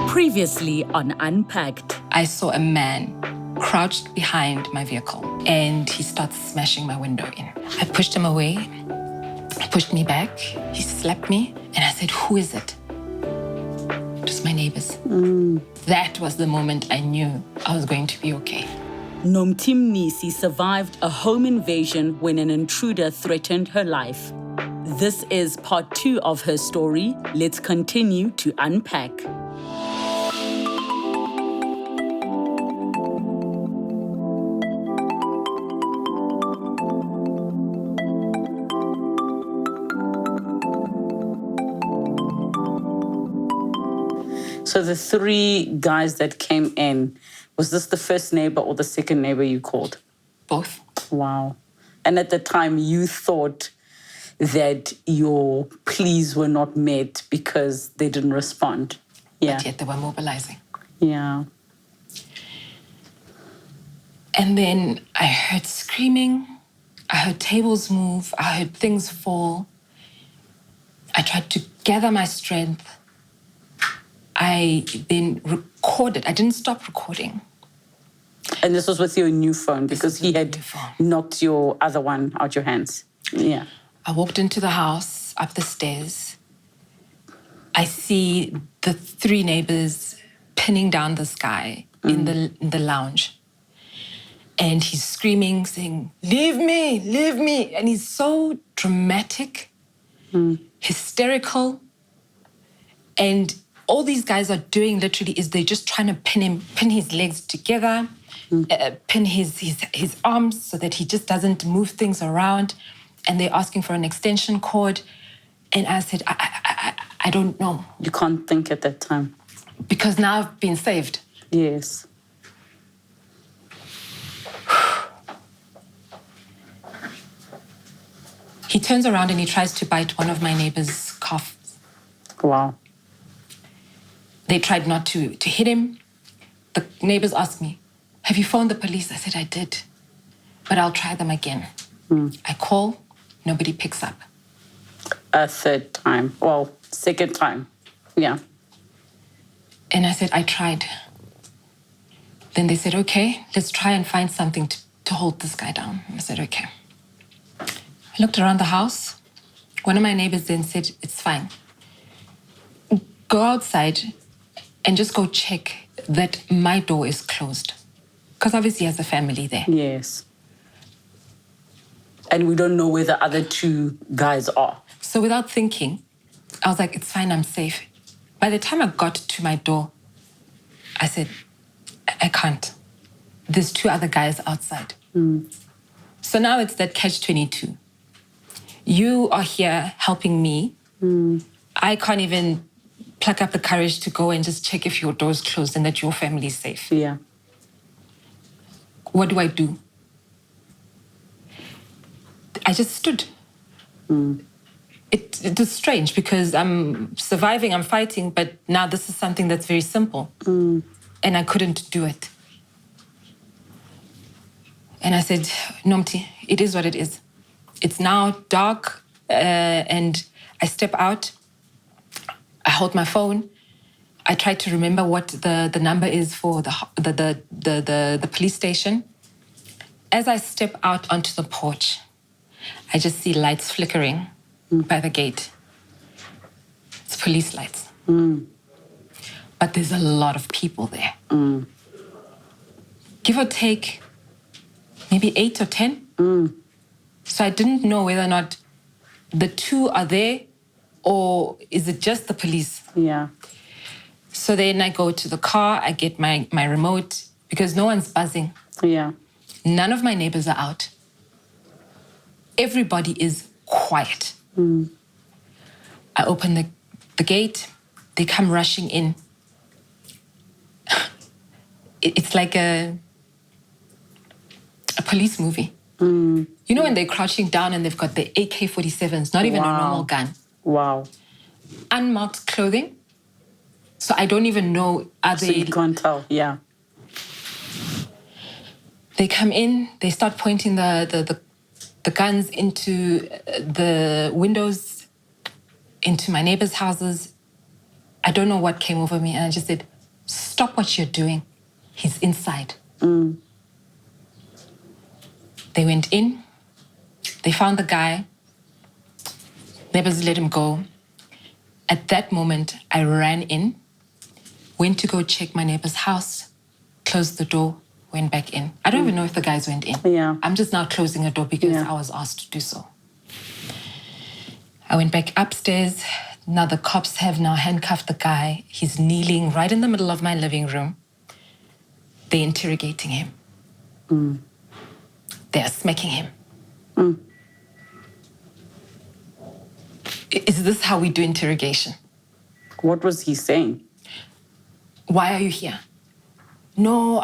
Previously on Unpacked. I saw a man crouched behind my vehicle and he starts smashing my window in. I pushed him away, he pushed me back, he slapped me, and I said, "Who is it?" It was my neighbors. That was the moment I knew I was going to be okay. Nomthi Mnisi survived a home invasion when an intruder threatened her life. This is part 2 of her story. Let's continue to unpack. So the 3 guys that came in, was this the first neighbor or the second neighbor you called? Both. Wow. And at the time you thought that your pleas were not met because they didn't respond. Yeah. But yet they were mobilizing. Yeah. And then I heard screaming, I heard tables move, I heard things fall. I tried to gather my strength. I then recorded. I didn't stop recording. And this was with your new phone because he had knocked your other one out your hands. Yeah. I walked into the house, up the stairs. I see the 3 neighbors pinning down this guy in the lounge. And he's screaming, saying, "Leave me, leave me." And he's so dramatic, hysterical. And all these guys are doing literally is they're just trying to pin his legs together, pin his arms so that he just doesn't move things around. And they're asking for an extension cord. And I said, I don't know. You can't think at that time. Because now I've been saved. Yes. He turns around and he tries to bite one of my neighbor's calves. Wow. They tried not to hit him. The neighbors asked me, "Have you phoned the police?" I said, "I did, but I'll try them again." I call, nobody picks up. A third time. Well, second time. Yeah. And I said, "I tried." Then they said, "Okay, let's try and find something to hold this guy down." I said, "Okay." I looked around the house. One of my neighbors then said, "It's fine. Go outside and just go check that my door is closed." Because obviously he has a family there. Yes. And we don't know where the other 2 guys are. So without thinking, I was like, "It's fine, I'm safe." By the time I got to my door, I said, I can't. There's 2 other guys outside. So now it's that catch-22. You are here helping me. I can't even pluck up the courage to go and just check if your door's closed and that your family is safe. Yeah. What do I do? I just stood. It was strange because I'm surviving, I'm fighting, but now this is something that's very simple. And I couldn't do it. And I said, "Nomthi, it is what it is. It's now dark and I step out. I hold my phone. I try to remember what the number is for the police station. As I step out onto the porch, I just see lights flickering by the gate. It's police lights. But there's a lot of people there. Give or take, maybe 8 or 10. So I didn't know whether or not the 2 are there or is it just the police? Yeah. So then I go to the car, I get my remote because no one's buzzing. Yeah. None of my neighbors are out. Everybody is quiet. I open the gate, they come rushing in. It's like a police movie. You know when they're crouching down and they've got the AK-47s, not even a normal gun. Wow. Unmarked clothing. So I don't even know, are they... So you can't tell, yeah. They come in, they start pointing the guns into the windows, into my neighbors' houses. I don't know what came over me. And I just said, Stop what you're doing. He's inside. They went in. They found the guy. Neighbors let him go. At that moment, I ran in, went to go check my neighbor's house, closed the door, went back in. I don't even know if the guys went in. Yeah. I'm just now closing a door because I was asked to do so. I went back upstairs. Now the cops have now handcuffed the guy. He's kneeling right in the middle of my living room. They're interrogating him. They are smacking him. Is this how we do interrogation? What was he saying? Why are you here? No,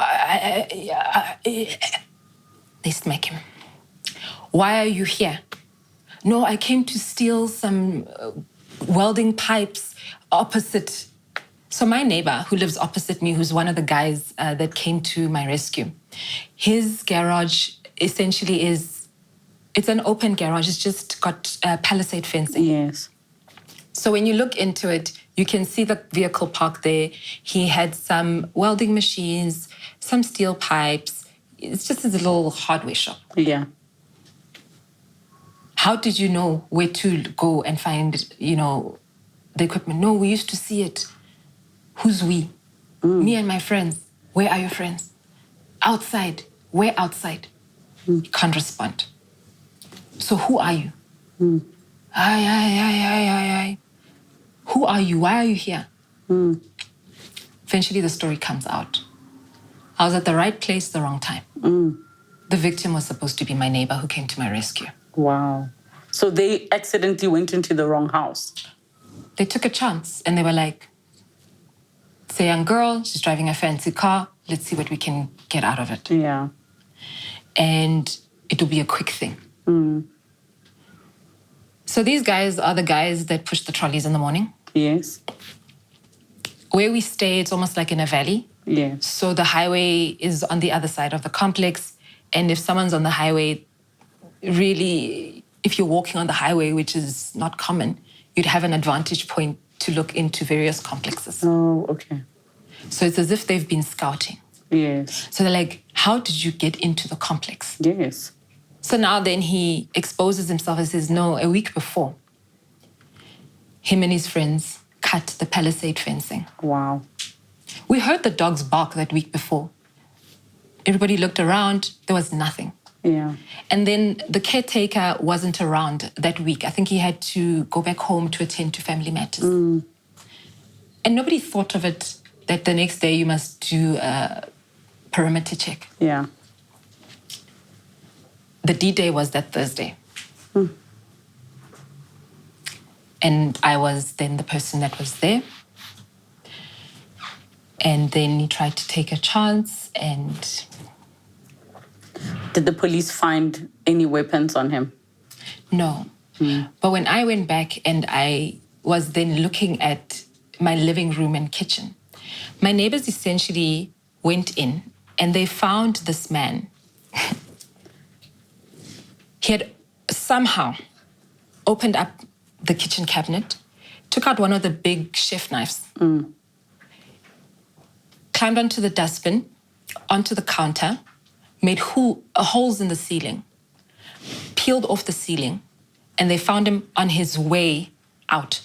they smack him. Why are you here? No, I came to steal some welding pipes opposite. So my neighbor who lives opposite me, who's one of the guys that came to my rescue, his garage essentially it's an open garage. It's just got palisade fencing. Yes. So when you look into it, you can see the vehicle parked there. He had some welding machines, some steel pipes. It's just his little hardware shop. Yeah. How did you know where to go and find, the equipment? No, we used to see it. Who's we? Me and my friends. Where are your friends? Outside. Where outside? You can't respond. So who are you? Aye. Who are you? Why are you here? Eventually the story comes out. I was at the right place, the wrong time. The victim was supposed to be my neighbor who came to my rescue. Wow. So they accidentally went into the wrong house. They took a chance and they were like, it's a young girl, she's driving a fancy car, let's see what we can get out of it. Yeah. And it'll be a quick thing. So these guys are the guys that push the trolleys in the morning. Yes. Where we stay, it's almost like in a valley. Yes. So the highway is on the other side of the complex. And if someone's on the highway, really, if you're walking on the highway, which is not common, you'd have an advantage point to look into various complexes. Oh, okay. So it's as if they've been scouting. Yes. So they're like, how did you get into the complex? Yes. So now then he exposes himself and says, no, a week before, him and his friends cut the palisade fencing. Wow. We heard the dogs bark that week before. Everybody looked around, there was nothing. Yeah. And then the caretaker wasn't around that week. I think he had to go back home to attend to family matters. And nobody thought of it that the next day you must do a perimeter check. Yeah. The D-Day was that Thursday. And I was then the person that was there. And then he tried to take a chance and... Did the police find any weapons on him? No. But when I went back and I was then looking at my living room and kitchen, my neighbors essentially went in and they found this man. He had somehow opened up the kitchen cabinet, took out one of the big chef knives, climbed onto the dustbin, onto the counter, made holes in the ceiling, peeled off the ceiling, and they found him on his way out.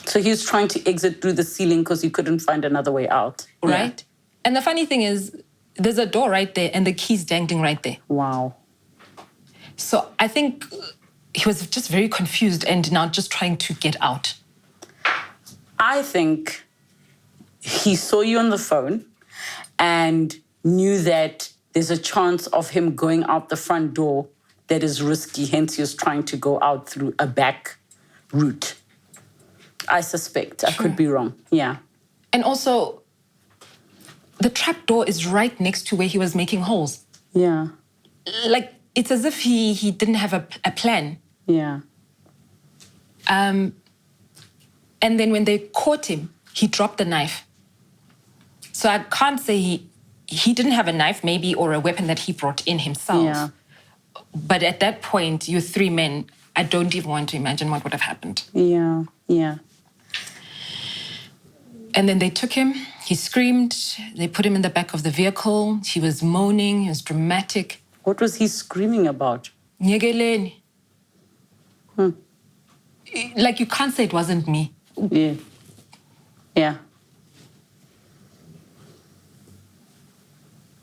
So he was trying to exit through the ceiling because he couldn't find another way out. Right? Yeah. And the funny thing is, there's a door right there and the key's dangling right there. Wow. So I think he was just very confused and now just trying to get out. I think he saw you on the phone and knew that there's a chance of him going out the front door that is risky. Hence, he was trying to go out through a back route. I suspect. Sure. I could be wrong. Yeah. And also, the trap door is right next to where he was making holes. Yeah. Like, it's as if he didn't have a plan. Yeah. And then when they caught him, he dropped the knife. So I can't say he didn't have a knife maybe or a weapon that he brought in himself. Yeah. But at that point, you three men, I don't even want to imagine what would have happened. Yeah, yeah. And then they took him. He screamed. They put him in the back of the vehicle. He was moaning. He was dramatic. What was he screaming about? Nyegeleni. Like, you can't say it wasn't me. Yeah. Yeah.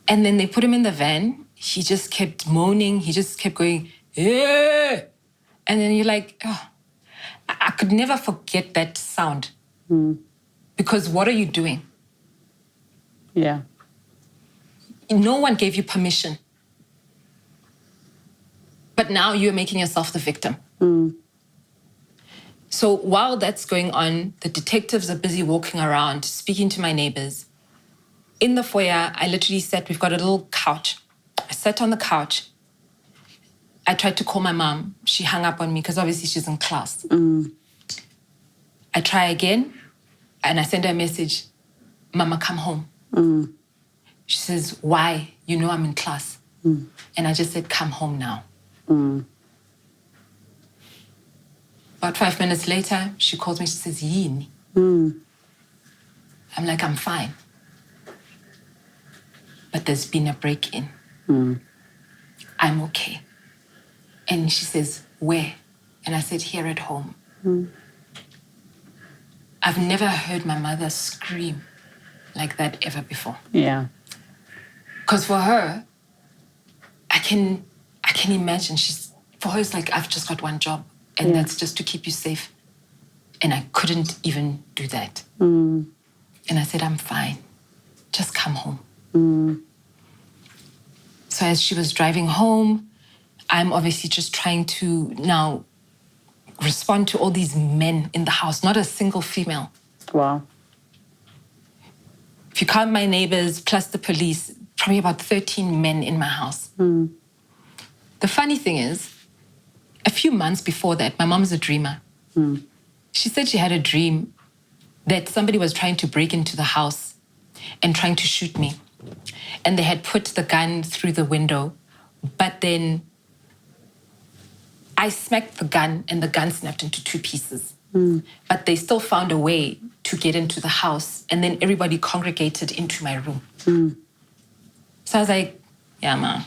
And then they put him in the van. He just kept moaning. He just kept going, yeah. And then you're like, oh. I could never forget that sound. Because what are you doing? Yeah. No one gave you permission. But now you're making yourself the victim. So while that's going on, the detectives are busy walking around, speaking to my neighbors. In the foyer, I literally sat, we've got a little couch. I sat on the couch. I tried to call my mom. She hung up on me because obviously she's in class. I try again, and I send her a message, Mama, come home. She says, why? You know I'm in class. And I just said, come home now. About 5 minutes later, she calls me, she says, Yini. I'm like, I'm fine. But there's been a break-in. I'm okay. And she says, where? And I said, here at home. I've never heard my mother scream like that ever before. Yeah. Because for her, I can imagine for her it's like, I've just got one job, and that's just to keep you safe. And I couldn't even do that. And I said, I'm fine. Just come home. So as she was driving home, I'm obviously just trying to now respond to all these men in the house, not a single female. Wow. If you count my neighbors plus the police, probably about 13 men in my house. The funny thing is, a few months before that, my mom's a dreamer. She said she had a dream that somebody was trying to break into the house and trying to shoot me. And they had put the gun through the window, but then I smacked the gun and the gun snapped into 2 pieces. But they still found a way to get into the house, and then everybody congregated into my room. So I was like, yeah, ma.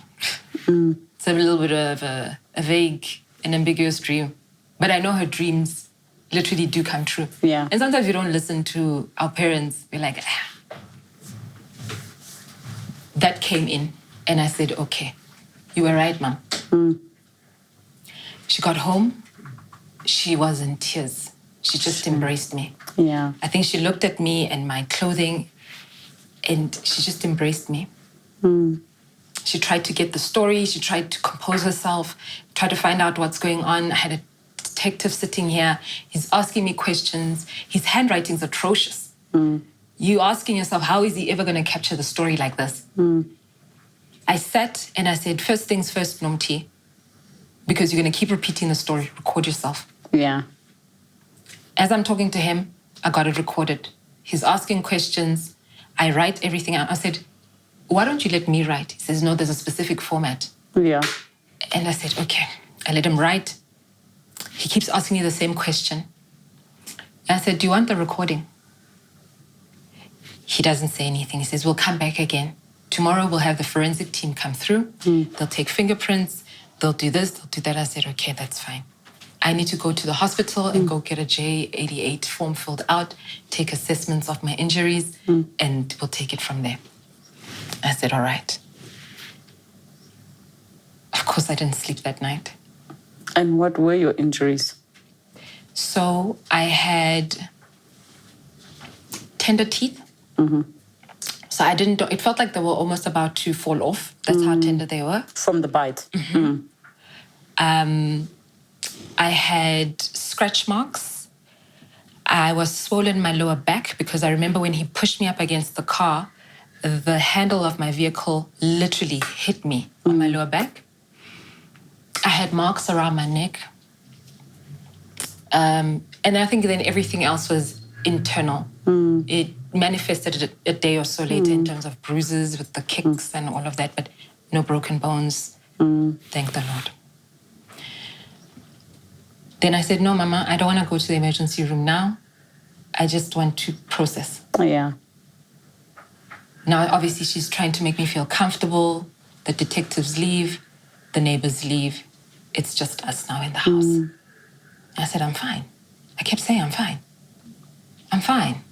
It's a little bit of a vague and ambiguous dream. But I know her dreams literally do come true. Yeah. And sometimes we don't listen to our parents. We're like, ah. That came in, and I said, okay, you were right, Mom. She got home. She was in tears. She just embraced me. Yeah. I think she looked at me and my clothing, and she just embraced me. She tried to get the story. She tried to compose herself, try to find out what's going on. I had a detective sitting here. He's asking me questions. His handwriting's atrocious. You asking yourself, how is he ever going to capture the story like this? I sat and I said, first things first, Nomthi, because you're going to keep repeating the story. Record yourself. Yeah. As I'm talking to him, I got it recorded. He's asking questions. I write everything out. I said, why don't you let me write? He says, no, there's a specific format. Yeah. And I said, okay. I let him write. He keeps asking me the same question. And I said, do you want the recording? He doesn't say anything. He says, we'll come back again. Tomorrow we'll have the forensic team come through. They'll take fingerprints. They'll do this, they'll do that. I said, okay, that's fine. I need to go to the hospital and go get a J88 form filled out, take assessments of my injuries, and we'll take it from there. I said, all right. Of course, I didn't sleep that night. And what were your injuries? So I had tender teeth. So I didn't, it felt like they were almost about to fall off. That's how tender they were. From the bite? I had scratch marks. I was swollen in my lower back because I remember when he pushed me up against the car, the handle of my vehicle literally hit me on my lower back. I had marks around my neck. And I think then everything else was internal. It manifested a day or so later in terms of bruises with the kicks and all of that, but no broken bones. Thank the Lord. Then I said, no, Mama, I don't want to go to the emergency room now. I just want to process. Yeah. Now, obviously, she's trying to make me feel comfortable. The detectives leave, the neighbors leave. It's just us now in the house. I said, I'm fine. I kept saying, I'm fine. I'm fine.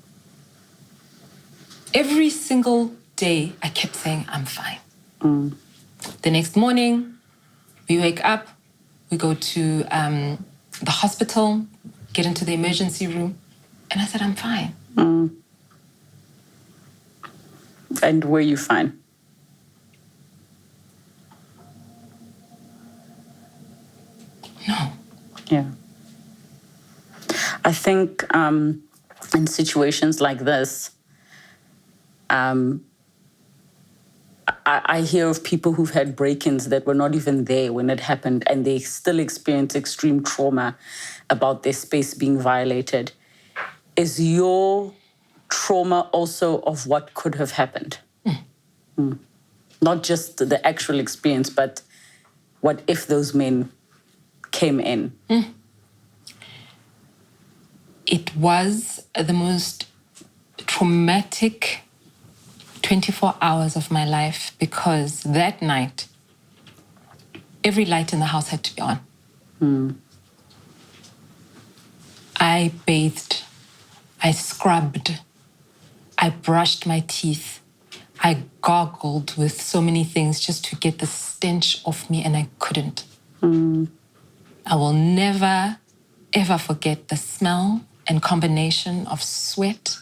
Every single day, I kept saying, I'm fine. The next morning, we wake up, we go to the hospital, get into the emergency room, and I said, I'm fine. And were you fine? No. Yeah. I think in situations like this, I hear of people who've had break-ins that were not even there when it happened, and they still experience extreme trauma about their space being violated. Is your trauma also of what could have happened? Not just the actual experience, but what if those men came in? It was the most traumatic 24 hours of my life, because that night, every light in the house had to be on. I bathed, I scrubbed, I brushed my teeth, I gargled with so many things just to get the stench off me, and I couldn't. I will never, ever forget the smell and combination of sweat,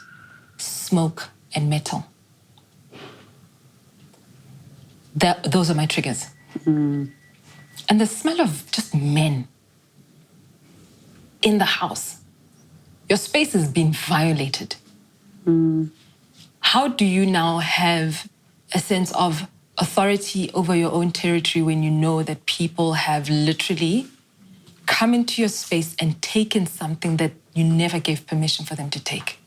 smoke, and metal. Those are my triggers. And the smell of just men in the house. Your space has been violated. How do you now have a sense of authority over your own territory when you know that people have literally come into your space and taken something that you never gave permission for them to take?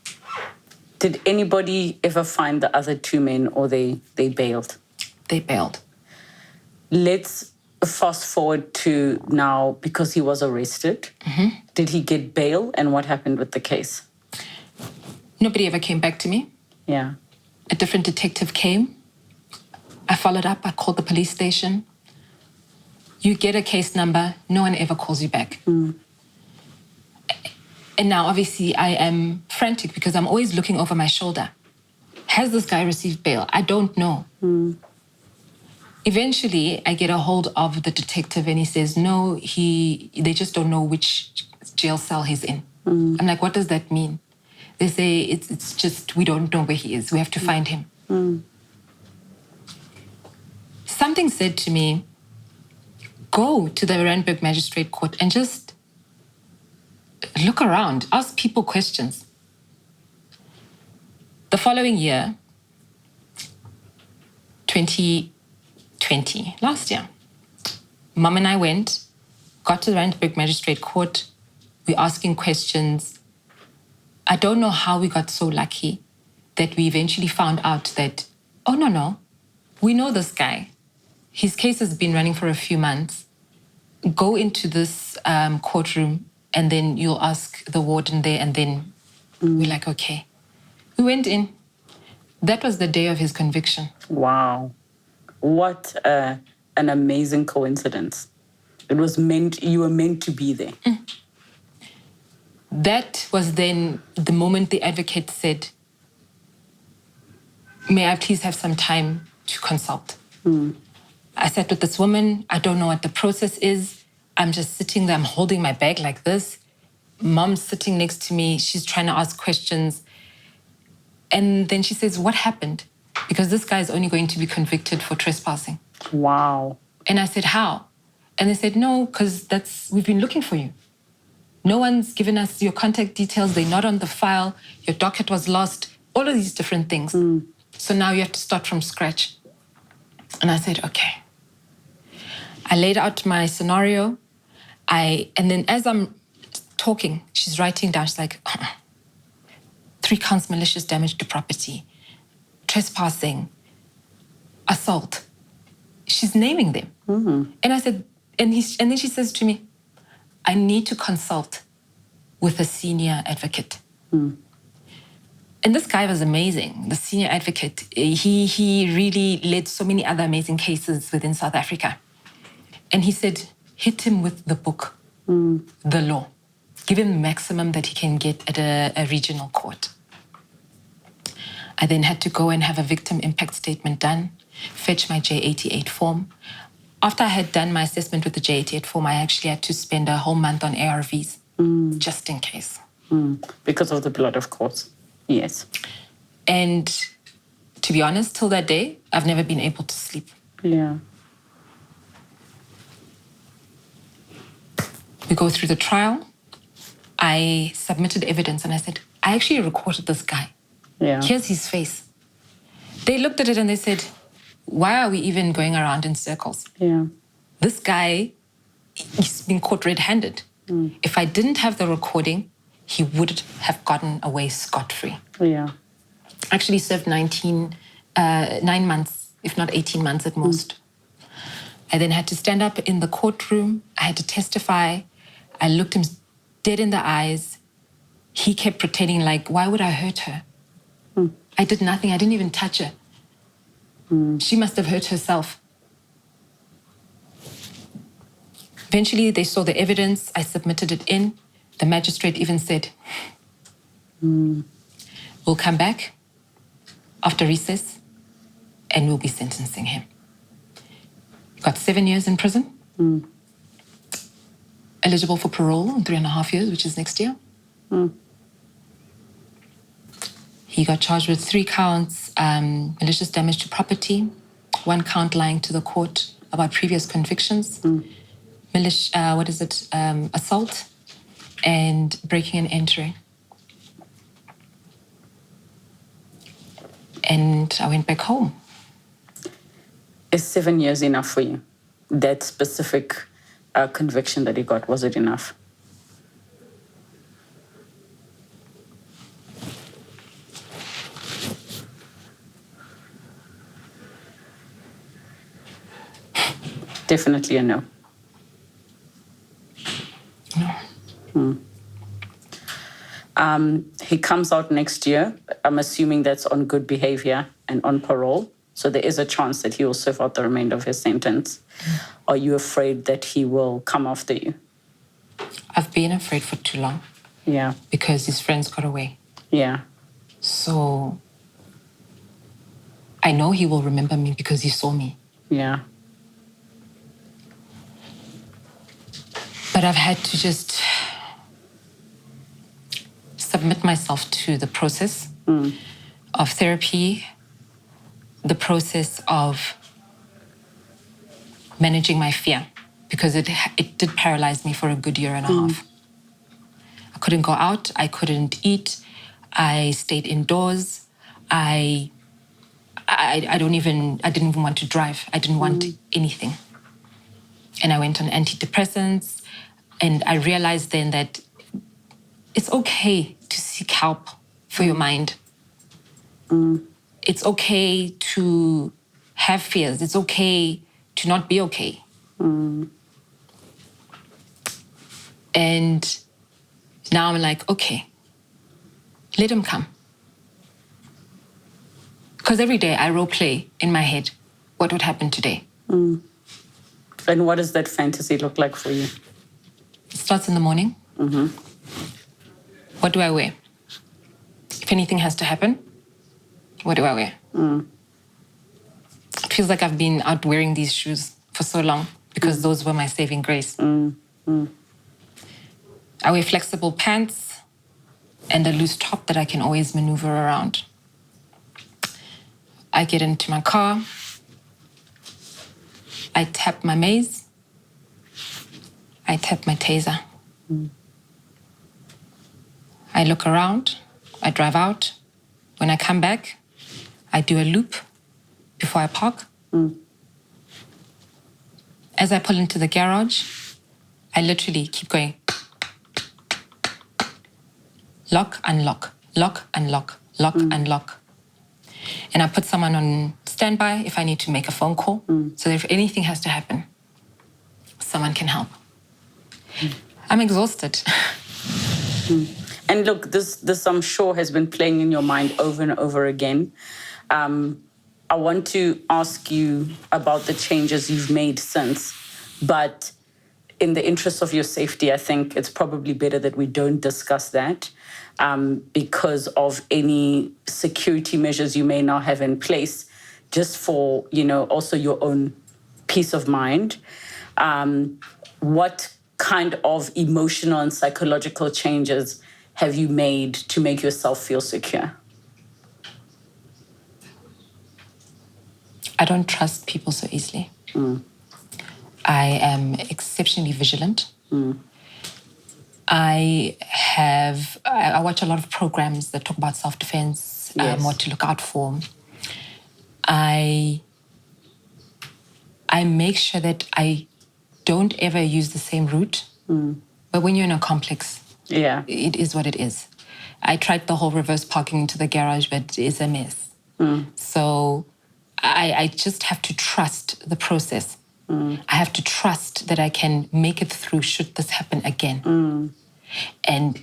Did anybody ever find the other two men, or they bailed? They bailed. Let's fast forward to now, because he was arrested. Did he get bail, and what happened with the case? Nobody ever came back to me. Yeah. A different detective came. I followed up. I called the police station. You get a case number. No one ever calls you back. And now, obviously, I am frantic because I'm always looking over my shoulder. Has this guy received bail? I don't know. Eventually, I get a hold of the detective, and he says, no, they just don't know which jail cell he's in. I'm like, what does that mean? They say, it's just, we don't know where he is. We have to find him. Something said to me, go to the Randburg Magistrate Court and just look around, ask people questions. The following year, 2020, last year, Mum and I went, got to the Randburg Magistrate Court. We're asking questions. I don't know how we got so lucky that we eventually found out that, oh, no, we know this guy. His case has been running for a few months. Go into this courtroom, and then you'll ask the warden there, and then we're like, okay. We went in. That was the day of his conviction. Wow. What an amazing coincidence. It was you were meant to be there. That was then the moment the advocate said, may I please have some time to consult? I sat with this woman. I don't know what the process is. I'm just sitting there. I'm holding my bag like this. Mom's sitting next to me. She's trying to ask questions. And then she says, what happened? Because this guy is only going to be convicted for trespassing. Wow. And I said, how? And they said, no, because we've been looking for you. No one's given us your contact details. They're not on the file. Your docket was lost. All of these different things. So now you have to start from scratch. And I said, okay. I laid out my scenario. And then as I'm talking, she's writing down, she's like, 3 counts malicious damage to property, trespassing, assault. She's naming them. And I said, and then she says to me, I need to consult with a senior advocate. And this guy was amazing, the senior advocate. He really led so many other amazing cases within South Africa. And he said, hit him with the book, the law. Give him the maximum that he can get at a regional court. I then had to go and have a victim impact statement done, fetch my J88 form. After I had done my assessment with the J88 form, I actually had to spend a whole month on ARVs, just in case. Because of the blood, of course. Yes. And to be honest, till that day, I've never been able to sleep. Yeah. We go through the trial. I submitted evidence and I said, I actually recorded this guy. Yeah. Here's his face. They looked at it and they said, why are we even going around in circles? Yeah. This guy, he's been caught red-handed. If I didn't have the recording, he would have gotten away scot-free. Yeah. Actually served 9 months, if not 18 months at most. I then had to stand up in the courtroom. I had to testify. I looked him dead in the eyes. He kept pretending like, why would I hurt her? I did nothing. I didn't even touch her. She must have hurt herself. Eventually, they saw the evidence. I submitted it in. The magistrate even said, we'll come back after recess and we'll be sentencing him. Got 7 years in prison. Eligible for parole in 3.5 years, which is next year. He got charged with 3 counts, malicious damage to property, 1 count lying to the court about previous convictions, assault, and breaking and entering. And I went back home. Is 7 years enough for you? That specific conviction that he got, was it enough? Definitely a no. No. He comes out next year. I'm assuming that's on good behavior and on parole. So there is a chance that he will serve out the remainder of his sentence. Are you afraid that he will come after you? I've been afraid for too long. Yeah. Because his friends got away. Yeah. So I know he will remember me because he saw me. Yeah. But I've had to just submit myself to the process of therapy, the process of managing my fear, because it did paralyze me for a good 1.5 years. I couldn't go out, I couldn't eat, I stayed indoors, I didn't even want to drive, I didn't want anything. And I went on antidepressants, and I realized then that it's okay to seek help for your mind. It's okay to have fears. It's okay to not be okay. And now I'm like, okay, let him come. Because every day I role play in my head what would happen today. And what does that fantasy look like for you? It starts in the morning. What do I wear? If anything has to happen, what do I wear? It feels like I've been out wearing these shoes for so long because those were my saving grace. I wear flexible pants and a loose top that I can always maneuver around. I get into my car. I tap my maze. I tap my taser. I look around. I drive out. When I come back, I do a loop before I park. As I pull into the garage, I literally keep going. Lock, unlock, lock, unlock, lock, unlock. And I put someone on standby if I need to make a phone call. So that if anything has to happen, someone can help. I'm exhausted. And look, this I'm sure has been playing in your mind over and over again. I want to ask you about the changes you've made since, but in the interest of your safety, I think it's probably better that we don't discuss that because of any security measures you may now have in place, just for, also your own peace of mind. What kind of emotional and psychological changes have you made to make yourself feel secure? I don't trust people so easily. I am exceptionally vigilant. I watch a lot of programs that talk about self-defense, Yes. what to look out for. I make sure that I don't ever use the same route. But when you're in a complex, it is what it is. I tried the whole reverse parking into the garage, but it's a mess. So I just have to trust the process. I have to trust that I can make it through should this happen again. And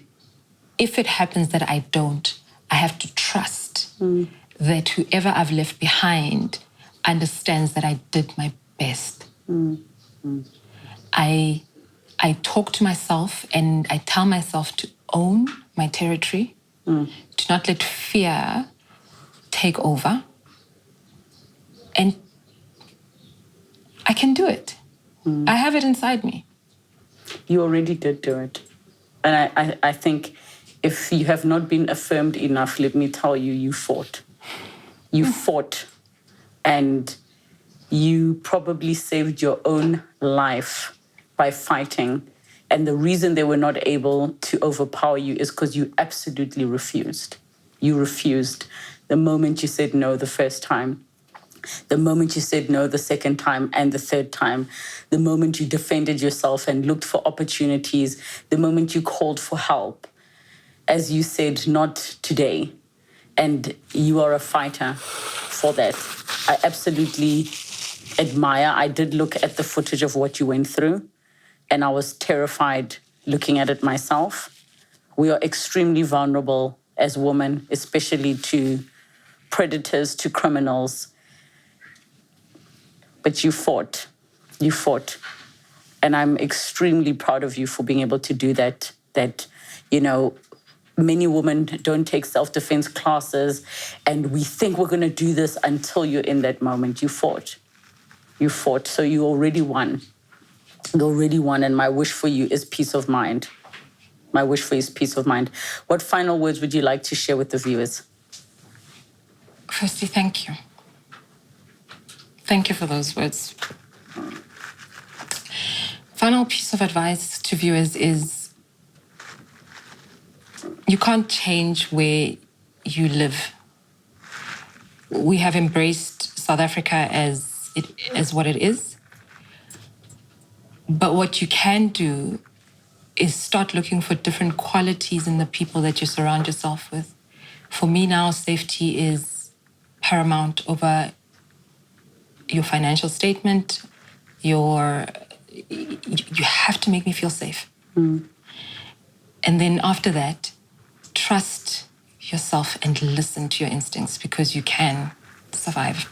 if it happens that I don't, I have to trust that whoever I've left behind understands that I did my best. I talk to myself and I tell myself to own my territory, to not let fear take over. And I can do it. I have it inside me. You already did do it. And I think if you have not been affirmed enough, let me tell you, you fought. You fought. And you probably saved your own life by fighting. And the reason they were not able to overpower you is because you absolutely refused. You refused. The moment you said no the first time, the moment you said no the second time and the third time, the moment you defended yourself and looked for opportunities, the moment you called for help, as you said, not today. And you are a fighter for that. I absolutely admire. I did look at the footage of what you went through, and I was terrified looking at it myself. We are extremely vulnerable as women, especially to predators, to criminals. But you fought. You fought. And I'm extremely proud of you for being able to do that. Many women don't take self-defense classes, and we think we're going to do this until you're in that moment. You fought. You fought. So you already won. You already won, and my wish for you is peace of mind. My wish for you is peace of mind. What final words would you like to share with the viewers? Firstly, thank you. Thank you for those words. Final piece of advice to viewers is you can't change where you live. We have embraced South Africa as what it is. But what you can do is start looking for different qualities in the people that you surround yourself with. For me now, safety is paramount over your financial statement. You have to make me feel safe. And then after that, trust yourself and listen to your instincts, because you can survive.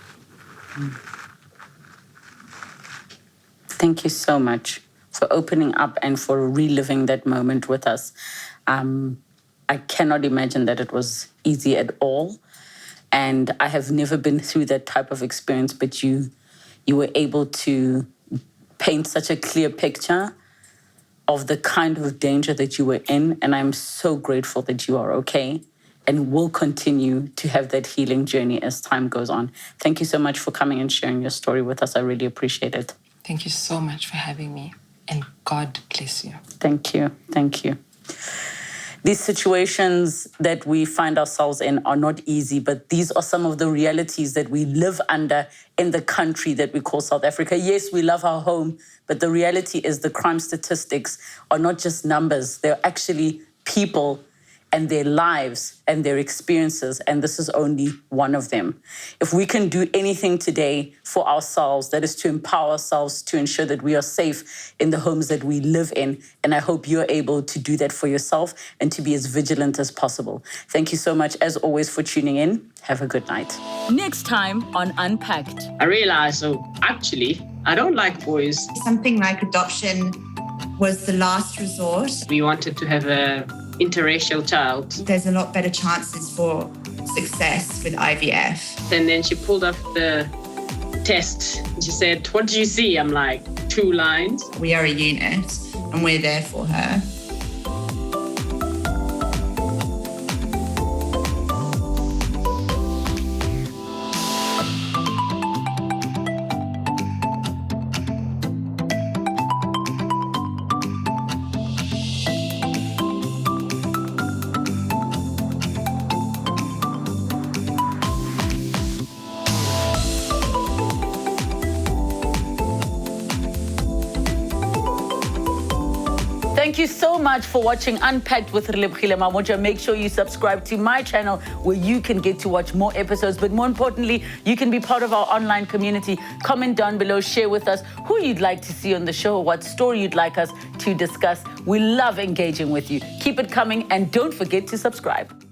Thank you so much for opening up and for reliving that moment with us. I cannot imagine that it was easy at all. And I have never been through that type of experience, but you were able to paint such a clear picture of the kind of danger that you were in. And I'm so grateful that you are okay and will continue to have that healing journey as time goes on. Thank you so much for coming and sharing your story with us. I really appreciate it. Thank you so much for having me, and God bless you. Thank you. Thank you. These situations that we find ourselves in are not easy, but these are some of the realities that we live under in the country that we call South Africa. Yes, we love our home, but the reality is the crime statistics are not just numbers. They're actually people and their lives and their experiences, and this is only one of them. If we can do anything today for ourselves, that is to empower ourselves to ensure that we are safe in the homes that we live in, and I hope you're able to do that for yourself and to be as vigilant as possible. Thank you so much, as always, for tuning in. Have a good night. Next time on Unpacked. I realized, actually, I don't like boys. Something like adoption was the last resort. We wanted to have an interracial child. There's a lot better chances for success with IVF. And then she pulled up the test. She said, "What do you see?" I'm like, 2 lines. We are a unit and we're there for her. Thank you so much for watching Unpacked with Relebogile Mabotja. Make sure you subscribe to my channel where you can get to watch more episodes. But more importantly, you can be part of our online community. Comment down below, share with us who you'd like to see on the show, what story you'd like us to discuss. We love engaging with you. Keep it coming and don't forget to subscribe.